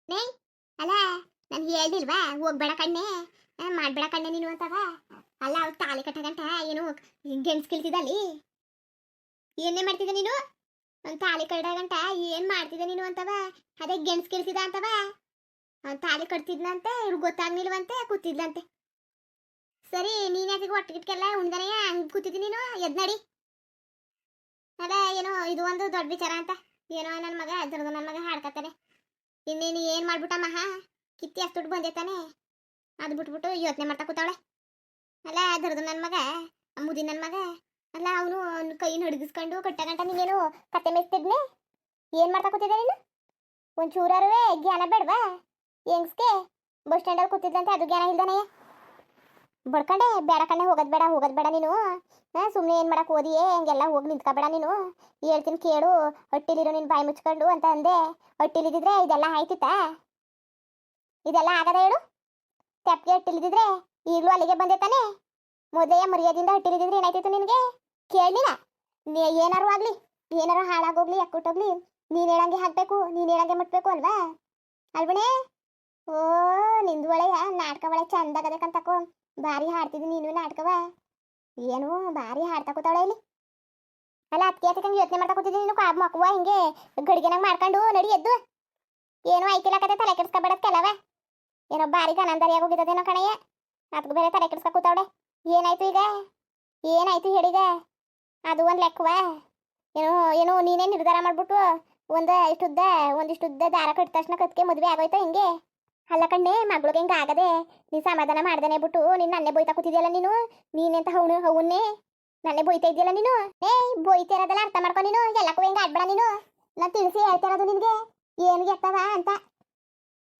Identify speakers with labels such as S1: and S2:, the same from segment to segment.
S1: ನೇ ಅಲ್ಲ ನಾನು ಹೇಳ್ದಿಲ್ವಾ ಹೋಗ್ಬೇಡ ಕಣ್ಣೆ ಮಾಡ್ಬೇಡ ಕಣ್ಣೆ ನೀನು ಅಂತವ. ಅಲ್ಲ ಅವ್ರು ತಾಳಿ ಕಟ್ಟಗಂಟ ಏನು ಗೆಣಸ್ ಕಿಲ್ತಿದಲ್ಲಿ ಏನೇ ಮಾಡ್ತಿದ್ದೆ ನೀನು? ಅವ್ನು ತಾಳಿ ಕಟ್ಟಗಂಟ ಏನ್ ಮಾಡ್ತಿದ್ದೆ ನೀನು ಅಂತವ. ಅದೇ ಗೆಣಸ್ ಕಿಲ್ತಿದ ಅಂತವ. ಅವ್ನು ತಾಳಿ ಕಟ್ತಿದ್ನಂತೆ ಇವ್ರು ಗೊತ್ತಾಗ್ನಿಲ್ವಂತೆ ಕೂತಿದ್ಲಂತೆ. ಸರಿ ನೀನ್ ಯಾಕೆ ಒಟ್ಟಿಗಿಟ್ಕೆಲ್ಲ ಉಣ್ದನೆ ಹಂಗ್ ಕೂತಿದ್ದಿ ನೀನು? ಎದ್ ನಡಿ. ಅಲ್ಲ ಏನೋ ಇದು ಒಂದು ದೊಡ್ಡ ವಿಚಾರ ಅಂತ ಏನೋ ನನ್ನ ಮಗ ಅದ್ರದ್ದು ನನ್ನ ಮಗ ಹಾಡ್ಕತಾನೆ. ಇನ್ನೇನು ಏನ್ ಮಾಡ್ಬಿಟ್ಟ ಮಹಾ ಕಿತ್ತಿ ಅಷ್ಟು ದುಡ್ಡು ಬಂದೈತಾನೆ. ಅದು ಬಿಟ್ಬಿಟ್ಟು ಯೋಚನೆ ಮಾಡ್ತಾ ಕೂತಾವಳೆ. ಅಲ್ಲ ಅದ್ರದ್ದು ನನ್ನ ಮಗ ಮುದಿ ನನ್ನ ಮಗ. ಅಲ್ಲ ಅವನು ಅವ್ನ ಕೈ ನಡ್ಗಿಸ್ಕೊಂಡು ಕಟ್ಟಗಂಟ ನೀನೇನು ಕತೆ ಮೆಸ್ತಿದ್ನೆ. ಏನ್ ಮಾಡ್ತಾ ಕೂತಿದ್ದೆ ನೀನು? ಒಂಚೂರೇ ಜ್ಞಾನ ಬೇಡವಾ ಹೆಂಗ್ಸ್ಗೆ? ಬಸ್ ಸ್ಟ್ಯಾಂಡಲ್ಲಿ ಕೂತಿದ್ದಂತೆ ಅದು ಜ್ಞಾನ ಇಲ್ದಾನೆ ಬಡ್ಕಂಡೆ. ಬೇಡ ಕಣ್ಣೆ ಹೋಗೋದ್ ಬೇಡ ನೀನು. ಸುಮ್ಮನೆ ಏನು ಮಾಡಕ್ಕೆ ಓದಿಯೇ ಹಂಗೆಲ್ಲ ಹೋಗಿ ನಿಂತ್ಕೋಬೇಡ ನೀನು. ಹೇಳ್ತೀನಿ ಕೇಳು, ಹೊಟ್ಟಿಲಿರೋ ನಿನ್ನ ಬಾಯಿ ಮುಚ್ಕೊಂಡು ಅಂತ ಅಂದೆ. ಹೊಟ್ಟಿಲಿದ್ದಿದ್ರೆ ಇದೆಲ್ಲ ಆಯ್ತಿತ್ತಾ? ಇದೆಲ್ಲ ಆಗದ ಹೇಳು? ತೆಪ್ಪಿಗೆ ಹೊಟ್ಟಿಲಿದ್ದಿದ್ರೆ ಈಗಲೂ ಅಲ್ಲಿಗೆ ಬಂದೆ ತಾನೆ. ಮೊದಲೆಯ ಮರ್ಯಾದಿಂದ ಹೊಟ್ಟಿಲಿದ್ದಿದ್ರೆ ಏನಾಯ್ತಿತ್ತು ನಿನಗೆ? ಕೇಳಲಿಲ್ಲ. ಏನಾರು ಆಗಲಿ, ಏನಾರು ಹಾಳಾಗೋಗ್ಲಿ ಅಕ್ಕುಟ್ಟೋಗ್ಲಿ ನೀನು ಹೇಳಂಗೆ ಹಾಕಬೇಕು, ನೀನು ಹೇಳಂಗೆ ಮುಟ್ಬೇಕು ಅಲ್ವಾ ಅಲ್ವಣೆ? ಓ ನಿಂದು ಒಳ್ಳೆಯ ನಾಟಕ ಒಳ್ಳೆ ಚಂದಾಗದಕ್ಕಂತಕೋ. ಭಾರಿ ಹಾಡ್ತಿದ್ದಿ ನೀನು ನಾಟಕವ. ಏನು ಭಾರಿ ಹಾಡ್ತಾ ಕೂತಾವಳೆ ಇಲ್ಲಿ. ಅಲ್ಲ ಅದಕ್ಕೆ ಅದಕ್ಕಂಗೆ ಯೋಚನೆ ಮಾಡ್ತಾ ಕೂತಿದ್ದೀನಿ ನೀನು. ಮಕ್ಕವ ಹಿಂಗೆ ಗಡಿಗೆನಾಗ ಮಾಡ್ಕೊಂಡು ನಡಿ ಎದ್ದು. ಏನೋ ಐತಿಲ್ಲ ಕತೆ ತಲೆ ಕೆಡ್ಸ್ಕೊಬೇಡ ಕೆಲವ. ಏನೋ ಭಾರಿ ಗನಂದರಿಯಾಗಿ ಹೋಗಿದ್ದೇನೋ ಕಣಯ್ಯ. ಅದಕ್ಕೆ ಬೇರೆ ತಲೆ ಕೆಡ್ಸ್ಕೊ ಕೂತಾವಳೆ. ಏನಾಯ್ತು ಈಗ? ಏನಾಯ್ತು ಹೇಳಿಗ? ಅದು ಒಂದು ಲೆಕ್ಕವ. ಏನೋ ಏನೋ ನೀನೇ ನಿರ್ಧಾರ ಮಾಡ್ಬಿಟ್ಟು ಒಂದಿಷ್ಟುದ್ದ ದಾರ ಕಟ್ಟಿದ ತಕ್ಷಣ ಕತ್ಕೆ ಮದುವೆ ಆಗೋಯ್ತಾ ಹಿಂಗೆ? ಅಲ್ಲ ಕಣ್ಣೆ ಮಗಳಿಗೆ ಹಿಂಗೆ ಆಗದೆ ನೀ ಸಮಾಧಾನ ಮಾಡ್ದೇನೆ ಬಿಟ್ಟು ನೀನು ನನ್ನೇ ಬೋಯ್ತಾ ಕೂತಿದ್ಯಲ್ಲ ನೀನು. ನೀನೆಂತ ಅವನ್ನೇ ನನ್ನೇ ಬೋಯ್ತಾ ಇದೆಯಲ್ಲ ನೀನು. ಬೋಯ್ತಿರೋದೆಲ್ಲ ಅರ್ಥ ಮಾಡ್ಕೊ ನೀನು. ಎಲ್ಲಕ್ಕೂ ಹಿಂಗೆ ಆಡ್ಬೇಡ ನೀನು. ನಾನು ತಿಳಿಸಿ ಹೇಳ್ತಾ ಇರೋದು ನಿನಗೆ ಏನು ಗೆತ್ತವ ಅಂತ.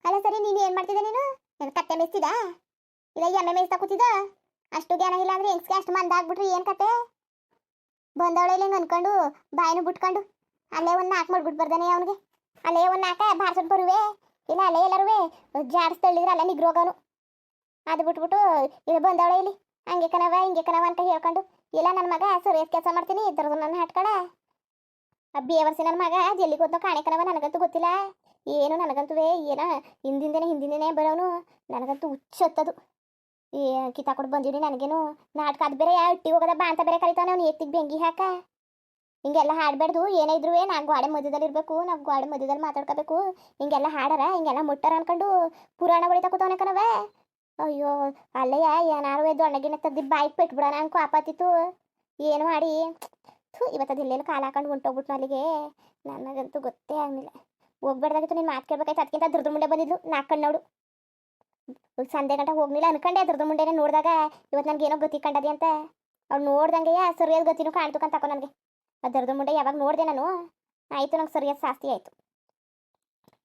S1: ಅಲ್ಲ ಸರಿ ನೀನು ಏನು ಮಾಡ್ತಿದ್ದೆ ನೀನು? ಏನು ಕತ್ತೆ ಮೇಯ್ತಿದ್ದ ಇಲ್ಲ ಎಮ್ಮೆ ಮೇಯ್ತಾ ಕೂತಿದ್ದ? ಅಷ್ಟು ಜ್ಞಾನ ಇಲ್ಲ ಅಂದ್ರೆ ಹೆಂಗ್ಸ್ಗೆ ಅಷ್ಟು ಮಂದ ಆಗ್ಬಿಟ್ರಿ ಏನು ಕತೆ? ಬಂದವಳೆ ಹಿಂಗೆ ಅನ್ಕೊಂಡು ಬಾಯಿನ ಬಿಟ್ಕೊಂಡು ಅಲ್ಲೇ ಒಂದು ನಾಲ್ಕು ಮಾಡ್ಬಿಟ್ಟು ಬರ್ದಾನೆ ಅವನಿಗೆ. ಅಲ್ಲೇ ಒಂದು ನಾಲ್ಕ ಬಾರ್ಸೋದು ಬರುವೆ ಇಲ್ಲ ಅಲ್ಲೇ ಎಲ್ಲರೂ ಜಾಡಿಸ್ತಳ್ಳಿದ್ರೆ ಅಲ್ಲೇ ನಿಗ್ರೋಗವನು. ಅದು ಬಿಟ್ಬಿಟ್ಟು ಇಲ್ಲಿ ಬಂದವಳೆ ಇಲ್ಲಿ ಹಂಗೆ ಕನವ ಹಿಂಗೆ ಕನವ ಅಂತ ಹೇಳ್ಕೊಂಡು ಇಲ್ಲ ನನ್ನ ಮಗ ಸರಿಯಾದ ಕೆಲಸ ಮಾಡ್ತೀನಿ ಇದ್ರದ್ದು ನನ್ನ ಹಟ್ಕಳ ಬೇವರ್ಸಿ ನನ್ನ ಮಗ ಜಲ್ಲಿಗೆ ಹೋದ್ನೋ ಕಾಣೆ ಕನವ. ನನಗಂತೂ ಗೊತ್ತಿಲ್ಲ ಏನು, ನನಗಂತೂ ಏನೋ ಹಿಂದಿಂದೇನೆ ಬರೋನು. ನನಗಂತೂ ಹುಚ್ಚತ್ತದು. ಕಿತ್ತಾಕೊಟ್ಟು ಬಂದಿವ್ನಿ ನನಗೇನು ನಾಟಕ. ಅದು ಬೇರೆ ಹಟ್ಟಿ ಹೋಗೋದ ಬಾ ಅಂತ ಬೇರೆ ಕರಿತಾನೆ ಅವ್ನು. ಎತ್ತಿಗೆ ಬೆಂಕಿ ಹಾಕ ಹಿಂಗೆಲ್ಲ ಹಾಡಬೇಡ್ದು. ಏನೇ ಇದ್ರು ನಾವು ಗೋಡೆ ಮಧ್ಯದಲ್ಲಿ ಇರಬೇಕು, ನಾವು ಗೋಡೆ ಮಧ್ಯದಲ್ಲಿ ಮಾತಾಡ್ಕೋಬೇಕು. ಹಿಂಗೆಲ್ಲ ಹಾಡಾರ ಹಿಂಗೆಲ್ಲ ಮುಟ್ಟಾರ ಅನ್ಕೊಂಡು ಪುರಾಣ ಹೊಡಿತಾ ಕೂತವನೆ ಕಣವ. ಅಯ್ಯೋ ಅಲ್ಲಯ್ಯ ಏನಾರು ದೊಣ್ಣಗಿನ ತದ್ದಿ ಬಾಯಿಗೆ ಪೆಟ್ಬಿಡೋಣ ಅನ್ಕೋ ಆಪಾತಿತ್ತು. ಏನು ಮಾಡಿ ಇವತ್ತದು ಎಲ್ಲೇನು ಕಾಲು ಹಾಕೊಂಡು ಹೊಂಟೋಗ್ಬಿಟ್ಟು ಅಲ್ಲಿಗೆ. ನನಗಂತೂ ಗೊತ್ತೇ ಆಗಲಿಲ್ಲ. ಹೋಗ್ಬೇಡ್ದಾಗಿತ್ತು ನೀನು ಮಾತು ಕೇಳ್ಬೇಕಾಯ್ತು. ಅದಕ್ಕಿಂತ ದುರ್ದು ಮುಂಡೆ ಬಂದಿದ್ಲು ನಾಲ್ಕು ನೋಡು. ಸಂಜೆ ಗಂಟೆ ಹೋಗ್ಲಿಲ್ಲ ಅನ್ಕೊಂಡೆ ದುರ್ದು ಮುಂಡೆನೇ ನೋಡಿದಾಗ ಇವತ್ತು ನನಗೇನೋ ಗತಿ ಕಂಡದಿ ಅಂತ. ಅವ್ಳು ನೋಡ್ದಂಗೆ ಸರಿಯಾದ ಗತಿನೂ ಕಾಣ್ತಕ್ಕಂತ ತಕೋ ನನಗೆ. ಅದರದ್ದು ಮುಂಡೆ ಯಾವಾಗ ನೋಡಿದೆ ನಾನು ಆಯಿತು ನಂಗೆ ಸರಿಯಾದ ಶಾಸ್ತಿ ಆಯಿತು.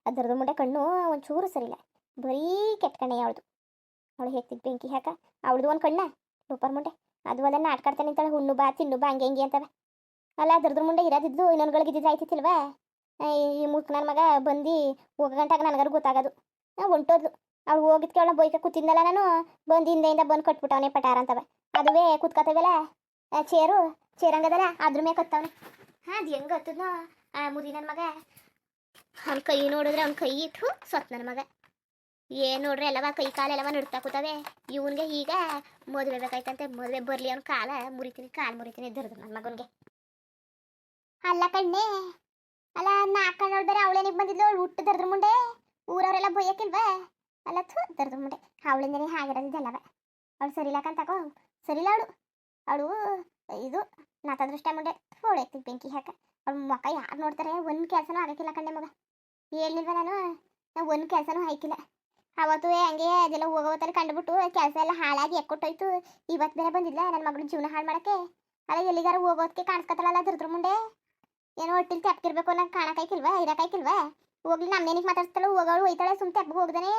S1: ಅದರದ್ದು ಮುಂಡೆ ಕಣ್ಣು ಒಂಚೂರು ಸರಿಯಿಲ್ಲ, ಬರೀ ಕೆಟ್ಟ ಕಣ್ಣೆ ಅವಳದು. ಅವಳು ಹೇಗ್ತಿದ್ದು ಬೆಂಕಿ ಹಾಕ ಅವಳದು ಒಂದು ಕಣ್ಣ ಸೂಪರ್ ಮುಂಡೆ. ಅದು ಅಲ್ಲ ನಾಟ್ಕಾಡ್ತಾನೆ ನಿಂತಾಳೆ ಹುಣ್ಣು ಬಾ ತಿನ್ನು ಬಾ ಹಂಗೆ ಹಿಂಗೆ ಅಂತವೆ. ಅಲ್ಲ ಅದರದ್ದು ಮುಂಡೆ ಇರೋದಿದ್ದು ಇನ್ನೊಂದುಗಳಿಗಿದ್ದು ಆಯ್ತಿತ್ತಿಲ್ವಾ? ಈ ಮೂರ್ಖ ನನ್ನ ಮಗ ಬಂದು ಹೋಗೋ ಗಂಟಾಗ ನನಗಾರು ಗೊತ್ತಾಗೋದು. ಹೊಂಟೋದ್ಲು ಅವಳು ಹೋಗಿದ್ಕೆ ಅವಳ ಬೈಕ ಕೂತಿದ್ನಲ್ಲ ನಾನು. ಬಂದು ಹಿಂದೆಯಿಂದ ಬಂದು ಕಟ್ಬಿಟ್ಟವನೇ ಪಟಾರ ಅಂತವೆ. ಅದುವೇ ಕೂತ್ಕೋತೇವಲ್ಲ ಚೇರಂಗದಲ್ಲ ಅದ್ರ ಮೇಲೆ ಕತ್ತವನೆ. ಅದು ಹೆಂಗೆ ಹತ್ತದ್ನೋ ಆ ಮುದಿ ನನ್ನ ಮಗ. ಅವ್ನ ಕೈ ನೋಡಿದ್ರೆ ಅವ್ನ ಕೈ ಇತ್ತು ಸತ್ ನನ್ನ ಮಗ. ಏನು ನೋಡ್ರಿ ಎಲ್ಲವ ಕೈ ಕಾಲೆಲ್ಲವ ನಡ್ತಾ ಕೂತವೆ. ಇವನ್ಗೆ ಈಗ ಮದುವೆ ಬೇಕಾಯ್ತಂತೆ. ಮದುವೆ ಬರಲಿ ಅವ್ನ ಕಾಲು ಮುರಿತೀನಿ ಧರ್ದು ನನ್ನ ಮಗನಿಗೆ. ಅಲ್ಲ ಕಣ್ಣೆ ಅಲ್ಲ ನಾಲ್ಕು ನೋಡ್ಬೇರೆ ಅವಳೇನಿಗೆ ಬಂದಿದ್ಲು. ಅವಳು ಹುಟ್ಟು ದರ್ದ್ರ ಮುಂಡೆ ಊರವರೆಲ್ಲ ಬೊಯ್ಯಕ್ಕಿಲ್ವಾ? ಅಲ್ಲ ದರ್ದ್ರ ಮುಂಡೆ ಅವಳಿಂದನೇ ಆಗಿರೋದಿದ್ದಲ್ಲವ. ಅವಳು ಸರಿಲಾಕಂತಕೋ ಸರಿಲ್ಲ ಅವಳು ಇದು ನಾತದೃಷ್ಟ ಮುಂಡೆ ಅವಳು ಎತ್ತಿಗೆ ಬೆಂಕಿ ಹಾಕ. ಅವಳ ಮಕ್ಕ ಯಾರು ನೋಡ್ತಾರೆ? ಒಂದು ಕೆಲಸನೂ ಆಗಕ್ಕಿಲ್ಲ ಕಣ್ಣೆ ಮಗ. ಹೇಳಿಲ್ವ ನಾನು ಒಂದು ಕೆಲಸನೂ ಆಯ್ಕಿಲ್ಲ. ಅವತ್ತು ಹಂಗೆ ಅದೆಲ್ಲ ಹೋಗೋವತ್ತಲ್ಲಿ ಕಂಡುಬಿಟ್ಟು ಕೆಲಸ ಎಲ್ಲ ಹಾಳಾಗಿ ಎಕ್ಕೊಟ್ಟೋಯ್ತು. ಇವತ್ತು ಬೇರೆ ಬಂದಿಲ್ಲ ನನ್ನ ಮಗಳು ಜೀವನ ಹಾಳು ಮಾಡೋಕ್ಕೆ. ಅಲ್ಲ ಎಲ್ಲಿಗಾರ ಹೋಗೋದಕ್ಕೆ ಕಾಣಿಸ್ಕೊತಾಳಲ್ಲ ದುರ್ದ್ರ ಮುಂಡೆ. ಏನೋ ಒಟ್ಟಿಲಿ ತೆಪ್ಕಿರ್ಬೇಕು ನಂಗೆ ಕಾಣಕ್ಕಾಯ್ಕಿಲ್ವಾ ಇರಕ್ಕಾಯ್ಕಿಲ್ವಾ? ಹೋಗ್ಲಿ ನಮ್ನೇನಿಗೆ ಮಾತಾಡ್ತಾಳೆ ಹೋಗೋಳು ಹೋಯ್ತಾಳೆ ಸುಮ್ಮ ತೆಪ್ಪಿಗೆ ಹೋಗ್ದಾನೆ.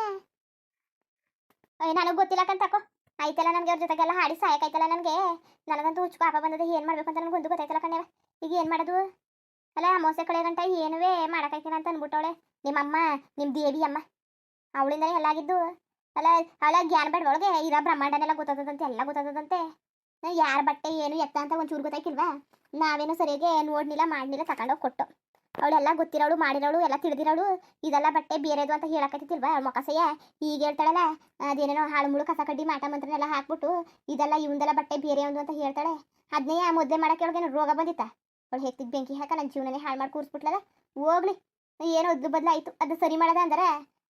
S1: ನನಗೆ ಗೊತ್ತಿಲ್ಲಕಂತಕೋ ಆಯ್ತಲ್ಲ ನನಗೆ ಅವ್ರ ಜೊತೆಗೆಲ್ಲ ಹಾಡಿ ಸಾಯಕಾಯ್ತಲ್ಲ ನನಗೆ. ನನಗಂತೂ ಹುಚ್ಚು ಪಾಪ ಬಂದದೆ ಏನು ಮಾಡಬೇಕು ಅಂತ ನನಗೊಂದು ಗೊತ್ತಾಯ್ತಲ್ಲ ಕಣ್ಣೆ. ಈಗ ಏನು ಮಾಡೋದು? ಅಲ್ಲ ಮೋಸೆ ಕಳೆ ಗಂಟ ಏನುವೇ ಮಾಡೋಕ್ಕಾಯ್ತಿಲ್ಲ ಅಂತ ಅಂದ್ಬಿಟ್ಟವಳೆ ನಿಮ್ಮಮ್ಮ, ನಿಮ್ಮ ದೇವಿ ಅಮ್ಮ. ಅವಳಿಂದನೇ ಎಲ್ಲ ಆಗಿದ್ದು. ಅಲ್ಲ ಜ್ಞಾನ ಬೇಡ ಒಳಗೆ ಇರೋ ಬ್ರಹ್ಮಾಂಡನೆಲ್ಲ ಗೊತ್ತಾದಂತೆ ಎಲ್ಲ ಗೊತ್ತಾದಂತೆ. ಯಾರ ಬಟ್ಟೆ ಏನು ಎತ್ತ ಅಂತ ಒಂಚೂರು ಗೊತ್ತಾಯ್ಕಿಲ್ವಾ? ನಾವೇನು ಸರಿಯಾಗಿ ನೋಡ್ನಿಲ್ಲ ಮಾಡಲಿಲ್ಲ ತಗೊಂಡೋಗಿ ಕೊಟ್ಟು ಅವಳೆಲ್ಲ ಗೊತ್ತಿರೋಳು ಮಾಡಿರೋಳು ಎಲ್ಲ ತಿಳಿದಿರೋಳು. ಇದೆಲ್ಲ ಬಟ್ಟೆ ಬೇರೆದು ಅಂತ ಹೇಳಕತ್ತಿಲ್ವಾ ಮೊಕಸಯ್ಯ. ಈಗ ಹೇಳ್ತಾಳಲ್ಲ ಅದೇನೇನೋ ಹಾಳು ಮುಳು ಕಸ ಕಡ್ಡಿ ಮಾಟ ಮಂತ್ರನೆಲ್ಲ ಹಾಕ್ಬಿಟ್ಟು ಇದೆಲ್ಲ ಇವಂದೆಲ್ಲ ಬಟ್ಟೆ ಬೇರೆ ಒಂದು ಅಂತ ಹೇಳ್ತಾಳೆ. ಅದನ್ನೇ ಮದುವೆ ಮಾಡಕ್ಕೆ ಅವಳಿಗೇನು ರೋಗ ಬಂದಿತ್ತ? ಅವಳು ಹೆತ್ತಿಗೆ ಬೆಂಕಿ ಹಾಕ ನನ್ನ ಜೀವನನೇ ಹಾಳು ಮಾಡಿ ಕೂರಿಸ್ಬಿಟ್ಲದ. ಹೋಗ್ಲಿ, ಏನೋ ಅದ್ಲು ಬದಲಾಯಿತು, ಅದು ಸರಿ ಮಾಡದ ಅಂದ್ರೆ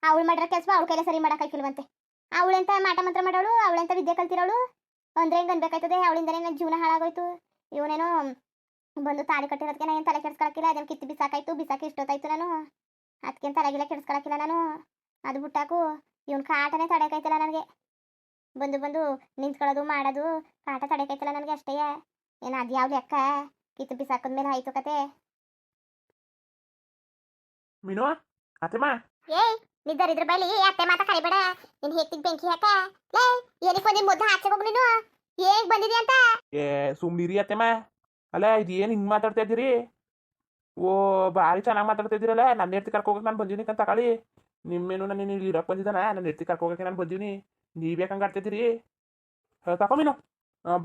S1: ಅವಳು ಮಾಡಿರೋ ಕೆಲಸ ಅವಳ ಕೈಲೇ ಸರಿ ಮಾಡೋಕ್ಕಾಗಿಲ್ವಂತೆ. ಅವಳೆಂತ ಮಾಟ ಮಂತ್ರ ಮಾಡೋಳು, ಅವಳೆಂತ ವಿದ್ಯೆ ಕಲ್ತಿರೋಳು ಅಂದ್ರೆ ಹೆಂಗೆ ಅನ್ಬೇಕಾಯ್ತದೆ. ಅವಳಿಂದನೇ ನನ್ನ ಜೀವನ ಹಾಳಾಗೋಯ್ತು. ಇವನೇನೋ ಬಂದು ತಾಳಿ ಕಟ್ಟಿರೋದಕ್ಕೆ ನಾನು ಏನು ತಲೆ ಕೆಡ್ಸ್ಕೊಳಕ್ಕಿಲ್ಲ. ಅದನ್ನು ಕಿತ್ತು ಬಿಸಾಕಾಯ್ತು, ಬಿಸಾಕಿ ಇಷ್ಟೊತ್ತಾಯ್ತು. ನಾನು ಅದಕ್ಕೇನು ತಲೆಗಿಲ್ಲ ಕೆಡ್ಸ್ಕೊಳಕ್ಕಿಲ್ಲ ನಾನು. ಅದು ಬಿಟ್ಟಾಕು ಇವನ್ ಕಾಟನೇ ತಡೆಯಕಾಯ್ತಿಲ್ಲ ನನಗೆ. ಬಂದು ಬಂದು ನಿಂತ್ಕೊಳ್ಳೋದು ಮಾಡೋದು ಕಾಟ ತಡೆಯಕಾಯ್ತಿಲ್ಲ ನನಗೆ ಅಷ್ಟೇ. ಏನು ಅದು ಯಾವ ಲೆಕ್ಕ? ಕಿತ್ತು ಬಿಸಾಕದ್ಮೇಲೆ ಆಯ್ತು ಕತೆ.
S2: ಮೀನು ಅತ್ತೆಮ್ಮ,
S1: ಏಯ್ ನಿದ್ದರಿದ್ರ ಬಳಿ ಅತ್ತೆ ಮಾತಾ ಕರಿಬೇಡ. ನಿನ್ ಹೆತ್ತಿಗೆ ಬೆಂಕಿ ಹಾಕ. ಲೇ ಏನಕ್ಕೆ ಬಂದಿ ಮೊದ್ಲು ಆಚೆ ಹೋಗು ನೀನು. ಹೇಗ್ ಬಂದಿದಿ ಅಂತ?
S2: ಏ ಸುಮ್ನಿರಿ ಅತ್ತೆಮ್ಮ. ಅಲ್ಲ ಇದು ಏನು ಹಿಂಗೆ ಮಾತಾಡ್ತಾ ಇದ್ದೀರಿ? ಓ ಭಾರಿ ಚೆನ್ನಾಗಿ ಮಾತಾಡ್ತಾ ಇದ್ದೀರಲ್ಲ. ನನ್ನ ಹೆಡ್ತಿ ಕರ್ಕೋಗಕ್ಕೆ ನಾನು ಬಂದೀನಿ ಅಂತ ತಗೊಳ್ಳಿ. ನಿಮ್ಮೇನು ನಾನು ಇಲ್ಲಿ ಇರಕ್ಕೆ ಬಂದಿದ್ದಾನ? ನನ್ನ ಹೆಡ್ತಿ ಕರ್ಕೋಗಕ್ಕೆ ನಾನು ಬಂದೀನಿ. ನೀವ್ಯಾಕೆ ಹಂಗೆ ಆಡ್ತಿದ್ದೀರಿ? ತಗೋ ಮೀನು,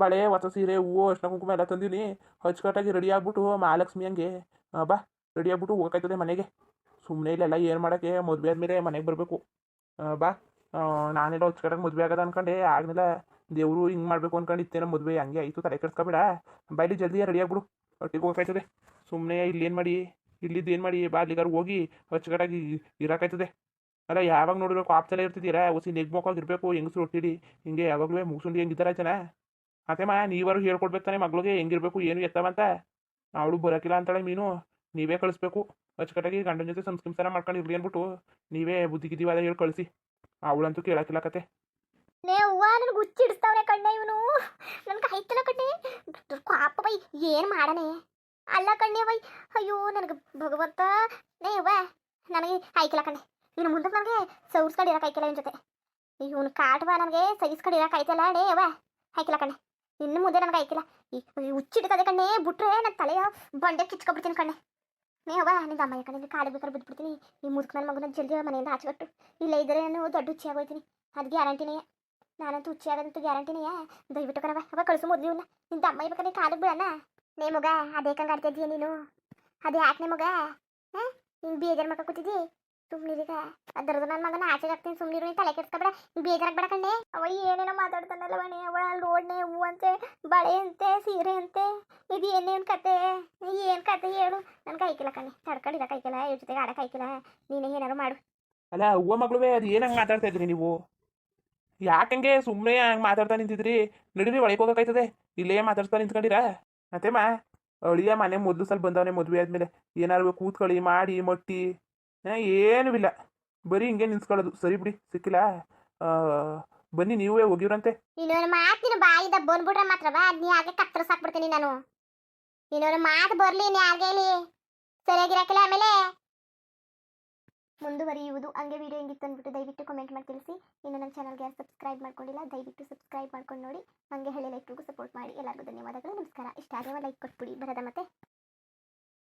S2: ಬಳೆ ಹೊಸ ಸೀರೆ ಹೂವು ಅರ್ಶಿನ ಕುಂಕುಮ ಎಲ್ಲ ತಂದೀನಿ. ಅಚ್ಚುಕಟ್ಟಾಗಿ ರೆಡಿ ಆಗ್ಬಿಟ್ಟು ಮಹಾಲಕ್ಷ್ಮಿ ಹಂಗೆ ಬಾ, ರೆಡಿ ಆಗ್ಬಿಟ್ಟು ಹೋಗಕ್ಕಾಯ್ತದೆ ಮನೆಗೆ. ಸುಮ್ಮನೆ ಇಲ್ಲೆಲ್ಲ ಏನು ಮಾಡೋಕ್ಕೆ, ಮದುವೆ ಆದಮೇಲೆ ಮನೆಗೆ ಬರಬೇಕು. ಬಾ, ನಾನೆಲ್ಲ ಅಚ್ಚುಕಟ್ಟಾಗಿ ಮದುವೆ ಆಗೋದು ಅನ್ಕೊಂಡೆ, ಆಗಲಿಲ್ಲ. ದೇವರು ಹಿಂಗೆ ಮಾಡಬೇಕು ಅನ್ಕೊಂಡು ಇತ್ತೇನೋ ಮದುವೆ ಹಂಗೆ ಆಯಿತು. ತಲೆ ಕೆಡ್ಸ್ಕೊಬೇಡ, ಬಾಯ್ಲಿ ಜಲ್ದಿ ರೆಡಿ ಆಗ್ಬಿಡು, ಒಟ್ಟಿಗೆ ಹೋಗಕ್ಕಾಯ್ತದೆ. ಸುಮ್ಮನೆ ಇಲ್ಲೇನು ಮಾಡಿ, ಇಲ್ಲಿದ್ದೇನು ಮಾಡಿ, ಬಾ ಅಲ್ಲಿಗಾರು ಹೋಗಿ ಅಚ್ಚುಕಟ್ಟಾಗಿ ಇರೋಕ್ಕಾಯ್ತದೆ. ಅಲ್ಲ ಯಾವಾಗ ನೋಡಿರೋ ಕಾಪ್ತಲೇ ಇರ್ತಿದ್ದೀರಾ? ಹೊಸಿ ನೆಗ್ಮೋಕಾಗಿರ್ಬೇಕು ಹೆಂಗಸ್ರು ಒಟ್ಟಿಲಿ. ಹಿಂಗೆ ಯಾವಾಗಲೂ ಮುಗಿಸ್ಕೊಂಡು ಹೆಂಗಿದ್ದಾರ ಜನ. ಅತ್ತೇಮ್ಮ ನೀವಾರು ಹೇಳ್ಕೊಡ್ಬೇಕು ತಾನೆ ಮಗಳಿಗೆ ಹೆಂಗಿರ್ಬೇಕು ಏನು ಎತ್ತವಂತ. ಅವಳು ಬರೋಕಿಲ್ಲ ಅಂತಾಳೆ ಮೀನು, ನೀವೇ ಕಳಿಸ್ಬೇಕು. ಅಚ್ಚುಕಟ್ಟಾಗಿ ಗಂಡನ ಜೊತೆ ಸಂಸ್ಕೃತಾನ ಮಾಡ್ಕೊಂಡು ಇರ್ಲಿ ಅಂದ್ಬಿಟ್ಟು ನೀವೇ ಬುದ್ಧಿಗಿದ್ದೀವಾದ ಹೇಳಿ ಕಳಿಸಿ. ಅವಳಂತೂ ಕೇಳಕ್ಕಿಲ್ಲ ಕತೆ.
S1: ನೇವ್ವ ನನಗೆ ಹುಚ್ಚಿಡಿಸ್ತಾವನೆ ಕಣ್ಣೆ ಇವನು. ನನ್ಗೆ ಆಯ್ತಲ್ಲ ಕಣ್ಣೆ ಕಾಪ ಬೈ. ಏನು ಮಾಡನೆ ಅಲ್ಲ ಕಣ್ಣೆ ಬೈ. ಅಯ್ಯೋ ನನಗೆ ಭಗವಂತ. ನೇವ್ವ ನನಗೆ ಆಯ್ಕಿಲ್ಲ ಕಣ್ಣೆ. ಇನ್ನು ಮುಂದಕ್ಕೆ ನನಗೆ ಸೌರ್ಸ್ಕೊಂಡು ಇರೋಕ್ಕಾಯ್ಕಿಲ್ಲ ಇವನ ಜೊತೆ. ಇವನು ಕಾಟವ ನನಗೆ ಸಹಿಸ್ಕೊಂಡು ಇರೋಕ್ಕಾಯ್ತಲ್ಲ ನೇವ್ವ. ಆಯ್ಕಿಲ್ಲ ಕಣ್ಣೆ, ಇನ್ನು ಮುಂದೆ ನನಗೆ ಆಯ್ಕಿಲ್ಲ. ಈ ಹುಚ್ಚಿಡ್ತದೆ ಕಣ್ಣೆ. ಬಿಟ್ರೆ ನನ್ನ ತಲೆಯ ಬಂಡೆ ಕಿಚ್ಕೊಬಿಡ್ತೀನಿ ಕಣ್ಣೆ. ನೇವ್ವ ನಿಂದ ಅಮ್ಮ ಯಾಕಂದ್ರೆ ನಿಂಗೆ ಕಾಲು ಬೇಕಾದ್ರೆ ಬಿದ್ದುಬಿಡ್ತೀನಿ. ಈ ಮುದುಕ ನನ್ನ ಮಗನ ಜಲ್ದಿ ಮನೆಯಿಂದ ಆಚೆಗಟ್ಟು. ಇಲ್ಲ ಇದ್ರೆ ನಾನು ದೊಡ್ಡ ಹುಚ್ಚಿ ಆಗೋಯ್ತೀನಿ. ಅದು ಗ್ಯಾರಂಟಿನೇ. ನಾನಂತೂ ಹುಚ್ಚಿ ಆಗೋದಂತೂ ಗ್ಯಾರಂಟಿನೇ. ದಯವಿಟ್ಟು ಕಣವ ಅವ ಕಳಿಸು ಮೊದಲು ಇವನ್ನ. ನಿಂದ ಅಮ್ಮ ಬೇಕಾದ್ರೆ ಕಾಲಿಗೆ ಬಿಡೋಣ. ನೇ ಮಗ ಅದೇ ಕಂಗೆ ಆಡ್ತಿದ್ದೀಯ ನೀನು? ಅದೇ ಯಾಕೆ ಮಗ? ಹಾಂ ಹಿಂಗೆ ಬೇಜಾರು ಮಾಡ್ಕೊ ಕೂತಿದ್ದಿ. ಸುಮ್ಮನಿರೀಗ ಅದರದ್ದು ನನ್ನ ಮಗನ ಆಚೆಗೆ ಹಾಕ್ತೀನಿ. ಸುಮ್ಮನಿರು, ನೀನು ತಲೆ ಕೆಡ್ಸ್ಕೊಬೇಡ. ಹಿಂಗೆ ಬೇಜಾರಾಗಿ ಬೇಡ ಕಣ್ಣೆ. ಅವ ಏನೇನೋ ಮಾತಾಡ್ತಾನಲ್ಲ ಮನೆ. ಅವಳ ರೋಡ್ನೆ ಹೂ ಅಂತೆ, ಬಳೆ ಅಂತೆ, ಸೀರೆ ಅಂತೆ. ಇದು ಏನೇನು ಕತೆ? ಏನು ಕತೆ ಹೇಳು? ನನ್ಗೆ ಆಯ್ಕಿಲ್ಲ ಕಣ್ಣೆ, ತಡ್ಕೊಂಡಿರಕ್ಕೆ ಆಯ್ಕಿಲ್ಲ. ಇವ್ರ ಜೊತೆಗೆ ಆಡಕ್ಕೆ ಆಯ್ಕಿಲ್ಲ. ನೀನೇ ಏನಾರು ಮಾಡು.
S2: ಅಲ್ಲ ಹೂವ ಮಗಳುವೆ, ಅದು ಏನು ಹಂಗೆ ಮಾತಾಡ್ತಾ ಇದ್ರಿ ನೀವು? ಯಾಕಂಗೆ ಸುಮ್ಮನೆ ಹಂಗೆ ಮಾತಾಡ್ತಾ ನಿಂತಿದ್ರಿ? ನಡೀರಿ ಒಳಗೆ ಹೋಗೋಕ್ಕಾಯ್ತದೆ. ಇಲ್ಲೇ ಮಾತಾಡ್ತಾ ನಿಂತ್ಕೊಂಡಿರಾ? ಅತ್ತೇಮ್ಮ ಅಳಿಯ ಮನೆ ಮೊದಲು ಸಲ ಬಂದವನೇ ಮದುವೆ ಆದಮೇಲೆ. ಏನಾರು ಕೂತ್ಕೊಳ್ಳಿ ಮಾಡಿ ಮಟ್ಟಿ ಏನೂ ಇಲ್ಲ, ಬರೀ ಹಿಂಗೆ ನಿಂತ್ಕೊಳ್ಳೋದು. ಸರಿ ಬಿಡಿ, ಸಿಕ್ಕಿಲ್ಲ. ಬನ್ನಿ ನೀವೇ ಹೋಗಿವ್ರಂತೆ.
S1: ಇನ್ನೊಂದು ಮಾತಿನ ಬಾಯಿದ ಬಂದ್ಬಿಟ್ರೆ ಮಾತ್ರವಾ ನೀ ಹಾಗೆ ಕತ್ತರಿಸಾಕ್ಬಿಡ್ತೀನಿ ನಾನು. ಇನ್ನೊಂದು ಮಾತು ಬರಲಿ ನೀ ಹಾಗೆ ಇಲ್ಲಿ ಸರಿಯಾಗಿರಕ್ಕಿಲ್ಲ. ಆಮೇಲೆ ಮುಂದುವರಿಯುವುದು. ಹಂಗೆ ವಿಡಿಯೋ ಹೆಂಗಿತ್ತು ಅಂದ್ಬಿಟ್ಟು ದಯವಿಟ್ಟು ಕಮೆಂಟ್ ಮಾಡಿ ತಿಳಿಸಿ. ಇನ್ನು ನಮ್ಮ ಚಾನಲ್ಗೆ ಸಬ್ಸ್ಕ್ರೈಬ್ ಮಾಡ್ಕೊಂಡಿಲ್ಲ, ದಯವಿಟ್ಟು ಸಬ್ಸ್ಕ್ರೈಬ್ ಮಾಡ್ಕೊಂಡು ನೋಡಿ. ಹಾಗೆ ಹಳ್ಳಿ ಲೈಕ್ಗೂ ಸಪೋರ್ಟ್ ಮಾಡಿ. ಎಲ್ಲರಿಗೂ ಧನ್ಯವಾದಗಳು, ನಮಸ್ಕಾರ. ಇಷ್ಟ ಆದರೆ ಲೈಕ್ ಕೊಟ್ಬಿಡಿ. ಬರೋದ ಮತ್ತೆ.